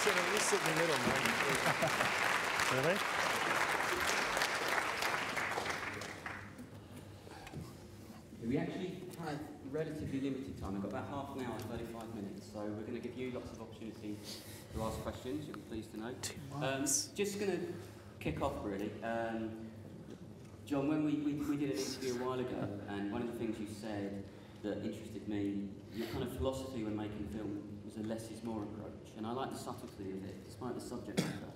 You sit in the middle, man. Really? We actually have relatively limited time. We've got about half an hour, 35 minutes, so we're going to give you lots of opportunity to ask questions, you'll be pleased to know. Just going to kick off, really. John, when we did an interview a while ago, and one of the things you said that interested me, your kind of philosophy when making film was a less is more approach, and I like the subtlety of it, despite the subject matter.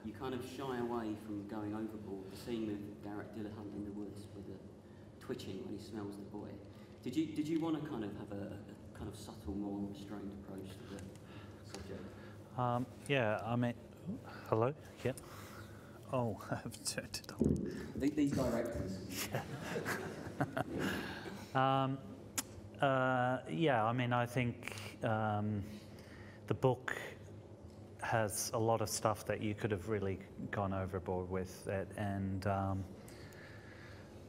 You kind of shy away from going overboard. The scene with Garrett Dillahunt in the woods with the twitching when he smells the boy. Did you want to kind of have a kind of subtle, more restrained approach to the subject? Yeah, I mean, hello? Yeah. Oh, I've turned it on. These directors. Yeah, I mean, I think the book has a lot of stuff that you could have really gone overboard with it, and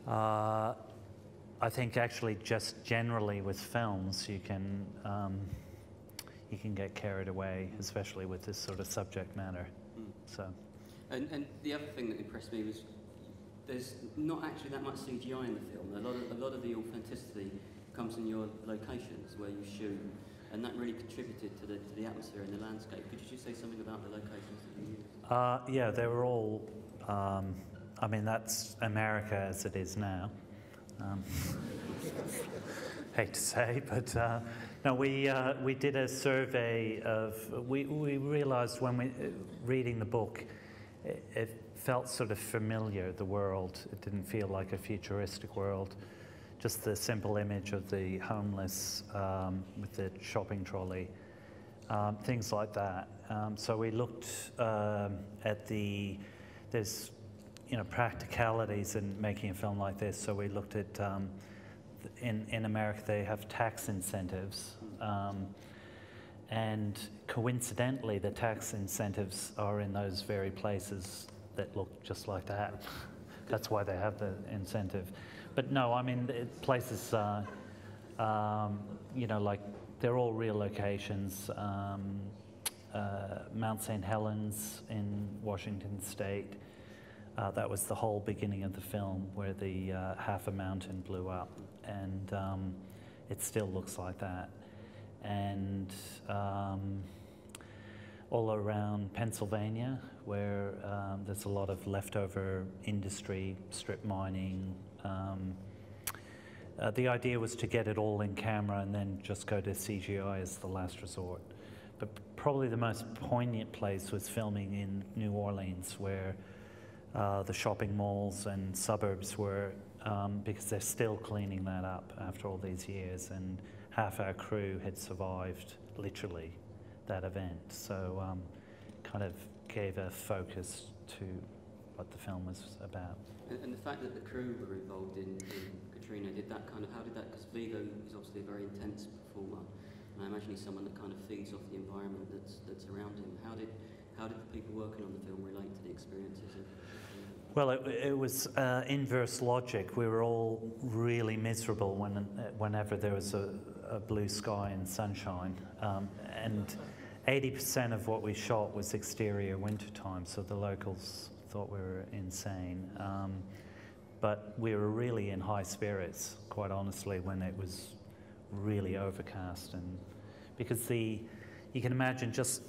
I think actually just generally with films you can get carried away, especially with this sort of subject matter. So. And the other thing that impressed me was there's not actually that much CGI in the film. A lot of the authenticity comes in your locations where you shoot, and that really contributed to the atmosphere and the landscape. Could you just say something about the locations that you used? Yeah, they were all. I mean, that's America as it is now. Hate to say, but no, we did a survey of. We realised when reading the book, it felt sort of familiar, the world. It didn't feel like a futuristic world. Just the simple image of the homeless with the shopping trolley, things like that. So we looked at there's practicalities in making a film like this. So we looked at, in America they have tax incentives. And coincidentally, the tax incentives are in those very places that look just like that. That's why they have the incentive. But no, I mean, places, like they're all real locations. Mount St. Helens in Washington State. That was the whole beginning of the film, where the half a mountain blew up, and it still looks like that. And all around Pennsylvania, where there's a lot of leftover industry, strip mining. The idea was to get it all in camera and then just go to CGI as the last resort. But probably the most poignant place was filming in New Orleans, where the shopping malls and suburbs were, because they're still cleaning that up after all these years, and half our crew had survived, literally, that event. So kind of gave a focus to what the film was about. And the fact that the crew were involved in Katrina, how did that, because Vigo is obviously a very intense performer, and I imagine he's someone that kind of feeds off the environment that's around him. How did the people working on the film relate to the experiences of Well, it was inverse logic. We were all really miserable whenever there was a blue sky and sunshine. And 80% of what we shot was exterior wintertime, so the locals thought we were insane. But we were really in high spirits, quite honestly, when it was really overcast. And because you can imagine just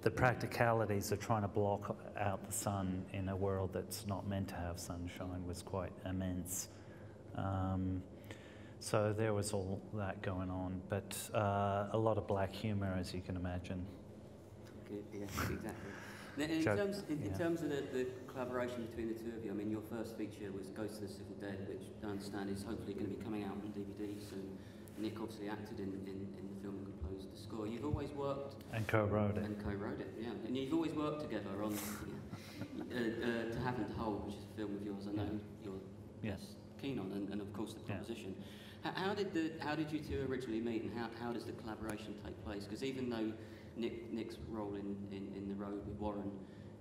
the practicalities of trying to block out the sun in a world that's not meant to have sunshine was quite immense. So there was all that going on, but a lot of black humor, as you can imagine. Good, yeah, exactly. Now, in terms of the collaboration between the two of you, I mean, your first feature was Ghost of the Civil Dead, which I understand is hopefully going to be coming out on DVD soon. Nick obviously acted in the film and composed the score. You've always worked... And co-wrote it. And co-wrote it, yeah. And you've always worked together on To Have and to Hold, which is a film of yours I know you're keen on, and of course the proposition. Yeah. How did you two originally meet, and how does the collaboration take place? Because even though Nick's role in The Road with Warren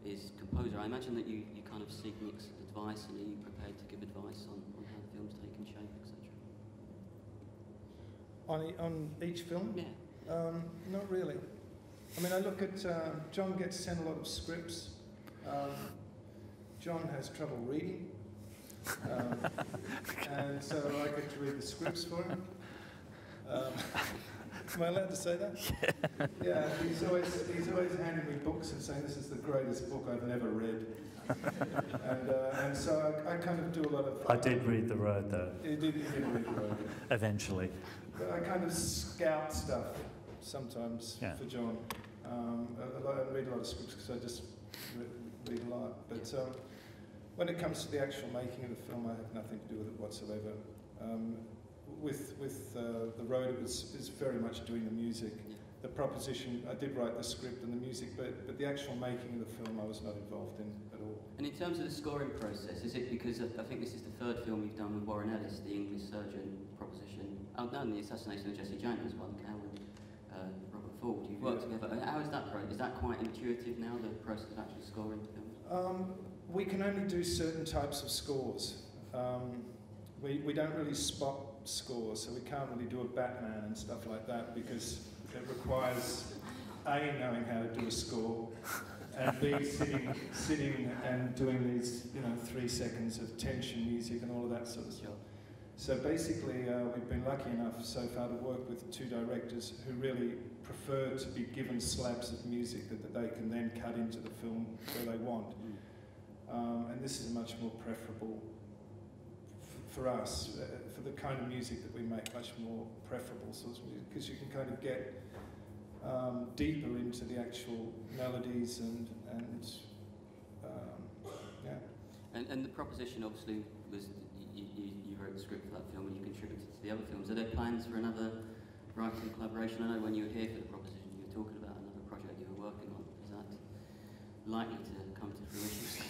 is composer, I imagine that you kind of seek Nick's advice, and are you prepared to give advice on how the film's taken shape, etc.? On each film? Yeah. Not really. I mean, I look at, John gets sent a lot of scripts. John has trouble reading. And so I get to read the scripts for him. Am I allowed to say that? Yeah, he's always handing me books and saying this is the greatest book I've never read. And so I kind of do a lot of... I did read The Road, though. He did read The Road. Eventually. But I kind of scout stuff sometimes for John. I read a lot of scripts because I just read a lot. But when it comes to the actual making of the film, I have nothing to do with it whatsoever. With The Road, is very much doing the music. The proposition, I did write the script and the music, but the actual making of the film I was not involved in at all. And in terms of the scoring process, is it because I think this is the third film you've done with Warren Ellis, the English surgeon proposition? Oh no, and the assassination of Jesse James one, Cowan, Robert Ford. You've worked together. How is that process? Is that quite intuitive now, the process of actually scoring films? We can only do certain types of scores. We don't really spot scores, so we can't really do a Batman and stuff like that because it requires A, knowing how to do a score, and B, sitting and doing these 3 seconds of tension music and all of that sort of stuff. So basically, we've been lucky enough so far to work with 2 directors who really prefer to be given slabs of music that they can then cut into the film where they want. And this is much more preferable for us, for the kind of music that we make, much more preferable sorts of music, because you can kind of get deeper into the actual melodies and yeah. And the proposition obviously was you wrote the script for that film and you contributed to the other films. Are there plans for another writing collaboration? I know when you were here for the proposition, you were talking about another project you were working on. Is that likely to come to fruition?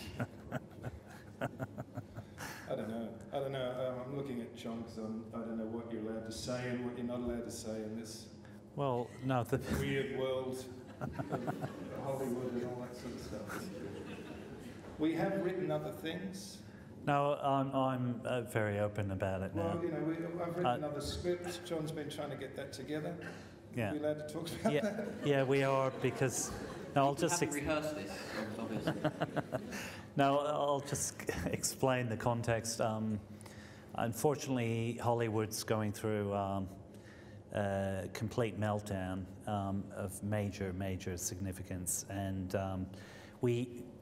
I don't know. I'm looking at John because I don't know what you're allowed to say and what you're not allowed to say in this weird world of Hollywood and all that sort of stuff. We have written other things. No, I'm very open about it now. Well, I've written other scripts. John's been trying to get that together. Yeah. Are we allowed to talk about that? Yeah, we are, because... No, I'll just rehearse this, obviously. No, I'll just explain the context. Unfortunately, Hollywood's going through a complete meltdown of major significance, and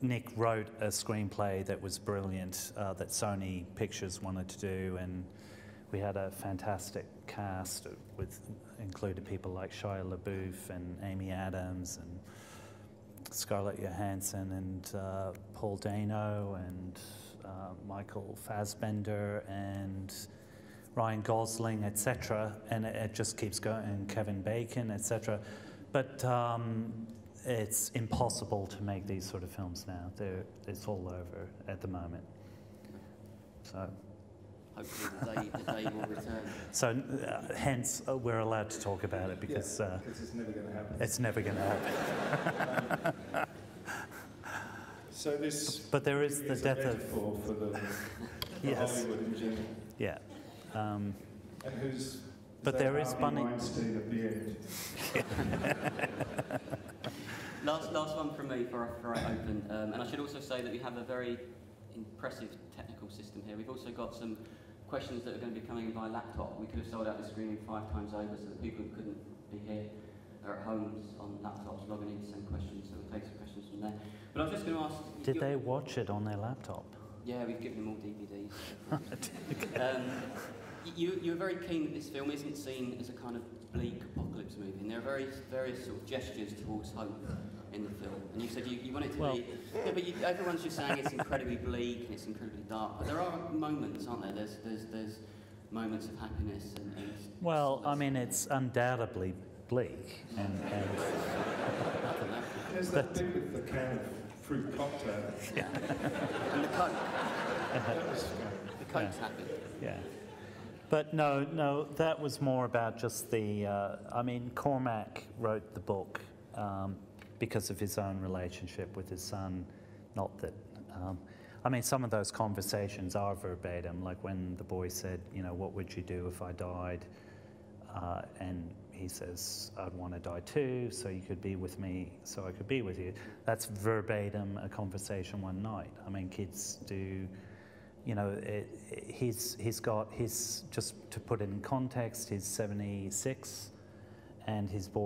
Nick wrote a screenplay that was brilliant that Sony Pictures wanted to do, and we had a fantastic cast with included people like Shia LaBeouf and Amy Adams and Scarlett Johansson and Paul Dano and Michael Fassbender and Ryan Gosling, etc. And it just keeps going, and Kevin Bacon, etc. But it's impossible to make these sort of films now. It's all over at the moment. So. Hopefully the day will return. So hence we're allowed to talk about it because it's never going to happen. It's never going to happen. So this. But there is the death of. For yes. Hollywood in general. Yeah. And who's. But there is Bunny. Weinstein at the end. Last one from me before I open. And I should also say that we have a very impressive technical system here. We've also got some questions that are going to be coming in via laptop. We could have sold out the screening 5 times over so that people who couldn't be here are at homes on laptops logging in to send questions, so we'll take some questions from there. But I was just going to ask... Did they watch it on their laptop? Yeah, we've given them all DVDs. You were very keen that this film isn't seen as a kind of bleak apocalypse movie, and there are various sort of gestures towards hope in the film. And you said you want it to be... Yeah, but everyone's just saying it's incredibly bleak and it's incredibly dark. But there are moments, aren't there? There's moments of happiness and well, I mean, it's undoubtedly bleak. And there's that bit with the can of fruit cocktail. Yeah. And the Coke. The Coke's happy. Yeah. But no, that was more about just the... I mean, Cormac wrote the book because of his own relationship with his son. Not that... I mean, some of those conversations are verbatim, like when the boy said, what would you do if I died? And he says, I'd want to die too, so you could be with me, so I could be with you. That's verbatim a conversation one night. I mean, kids do, you know, he's got his, just to put it in context, he's 76, and his boy